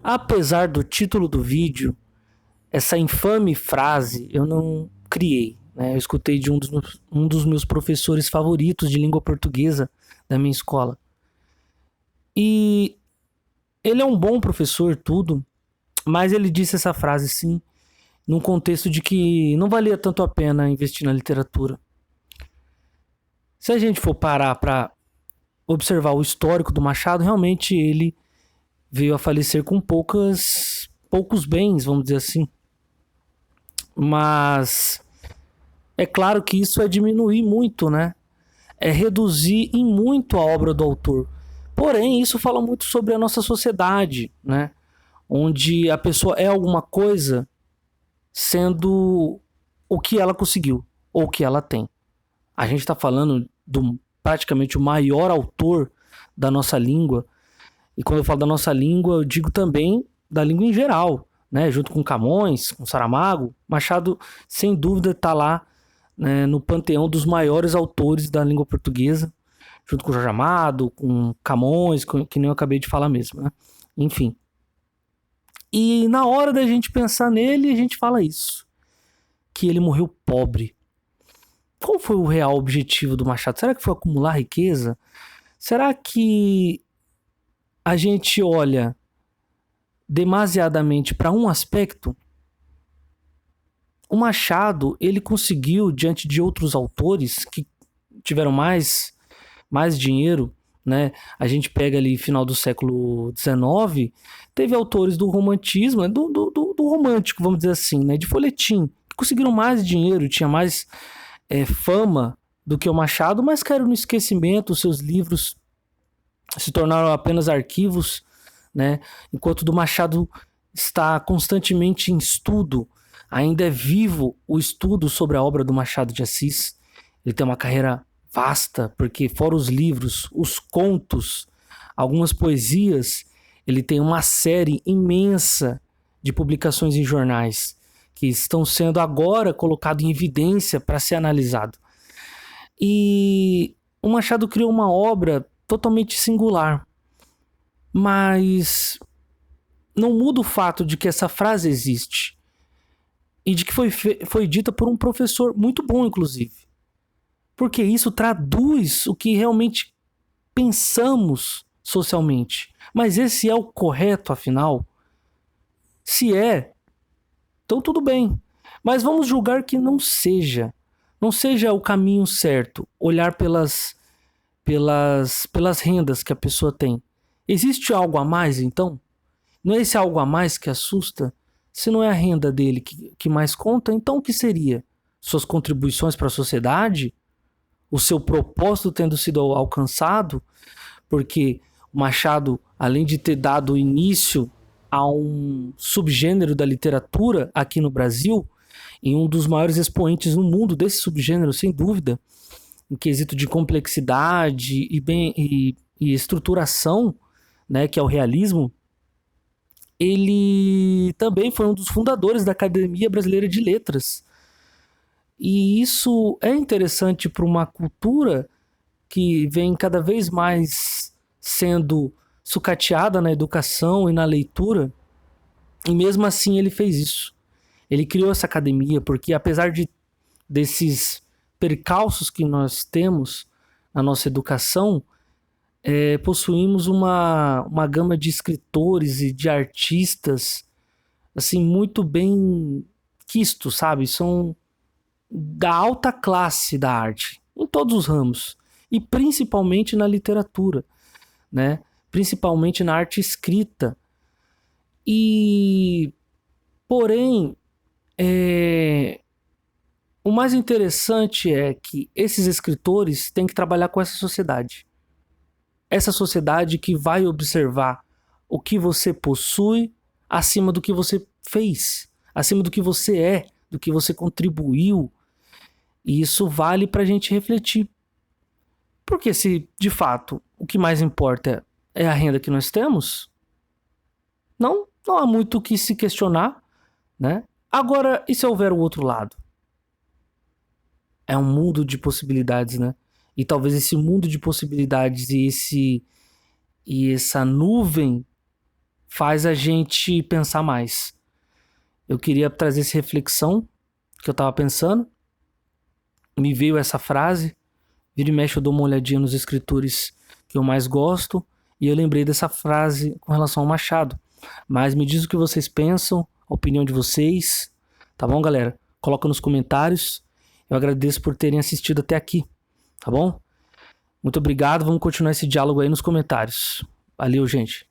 Apesar do título do vídeo, essa infame frase eu não criei, né? Eu escutei de um dos meus professores favoritos de língua portuguesa da minha escola. E ele é um bom professor, tudo, mas ele disse essa frase sim, num contexto de que não valia tanto a pena investir na literatura. Se a gente for parar para observar o histórico do Machado, realmente ele veio a falecer com poucos bens, vamos dizer assim. Mas é claro que isso é diminuir muito, né? É reduzir em muito a obra do autor. Porém, isso fala muito sobre a nossa sociedade, né? Onde a pessoa é alguma coisa sendo o que ela conseguiu ou o que ela tem. A gente está falando do praticamente o maior autor da nossa língua. E quando eu falo da nossa língua, eu digo também da língua em geral, né? Junto com Camões, com Saramago, Machado, sem dúvida, está lá, né, no panteão dos maiores autores da língua portuguesa, junto com Jorge Amado, com Camões, que nem eu acabei de falar mesmo, né? Enfim. E na hora da gente pensar nele, a gente fala isso, que ele morreu pobre. Qual foi o real objetivo do Machado? Será que foi acumular riqueza? Será que a gente olha demasiadamente para um aspecto? O Machado, ele conseguiu, diante de outros autores que tiveram mais dinheiro, né? A gente pega ali final do século XIX, teve autores do romantismo, do romântico, vamos dizer assim, né? De folhetim, que conseguiram mais dinheiro, tinha mais fama do que o Machado, mas caíram no esquecimento, os seus livros se tornaram apenas arquivos, né? Enquanto do Machado está constantemente em estudo, ainda é vivo o estudo sobre a obra do Machado de Assis. Ele tem uma carreira vasta, porque fora os livros, os contos, algumas poesias, ele tem uma série imensa de publicações em jornais que estão sendo agora colocados em evidência para ser analisado. E o Machado criou uma obra totalmente singular, mas não muda o fato de que essa frase existe e de que foi dita por um professor muito bom, inclusive. Porque isso traduz o que realmente pensamos socialmente. Mas esse é o correto, afinal? Se é, então tudo bem. Mas vamos julgar que não seja. Não seja o caminho certo olhar pelas rendas que a pessoa tem. Existe algo a mais, então? Não é esse algo a mais que assusta? Se não é a renda dele que mais conta, então o que seria? Suas contribuições para a sociedade? O seu propósito tendo sido alcançado? Porque o Machado, além de ter dado início a um subgênero da literatura aqui no Brasil, e um dos maiores expoentes no mundo desse subgênero, sem dúvida, em quesito de complexidade e estruturação, né, que é o realismo, ele também foi um dos fundadores da Academia Brasileira de Letras. E isso é interessante para uma cultura que vem cada vez mais sendo sucateada na educação e na leitura, e mesmo assim ele fez isso. Ele criou essa academia porque, apesar desses percalços que nós temos na nossa educação, possuímos uma gama de escritores e de artistas assim, muito bem quistos, sabe? São da alta classe da arte, em todos os ramos, e principalmente na literatura, né? Principalmente na arte escrita. E, porém, o mais interessante é que esses escritores têm que trabalhar com essa sociedade. Essa sociedade que vai observar o que você possui acima do que você fez, acima do que você é, do que você contribuiu. E isso vale para a gente refletir. Porque se, de fato, o que mais importa é a renda que nós temos, não há muito o que se questionar, né? Agora, e se houver o outro lado? É um mundo de possibilidades, né? E talvez esse mundo de possibilidades e essa nuvem faz a gente pensar mais. Eu queria trazer essa reflexão que eu tava pensando. Me veio essa frase. Vira e mexe eu dou uma olhadinha nos escritores que eu mais gosto. E eu lembrei dessa frase com relação ao Machado. Mas me diz o que vocês pensam, a opinião de vocês. Tá bom, galera? Coloca nos comentários. Eu agradeço por terem assistido até aqui. Tá bom? Muito obrigado. Vamos continuar esse diálogo aí nos comentários. Valeu, gente.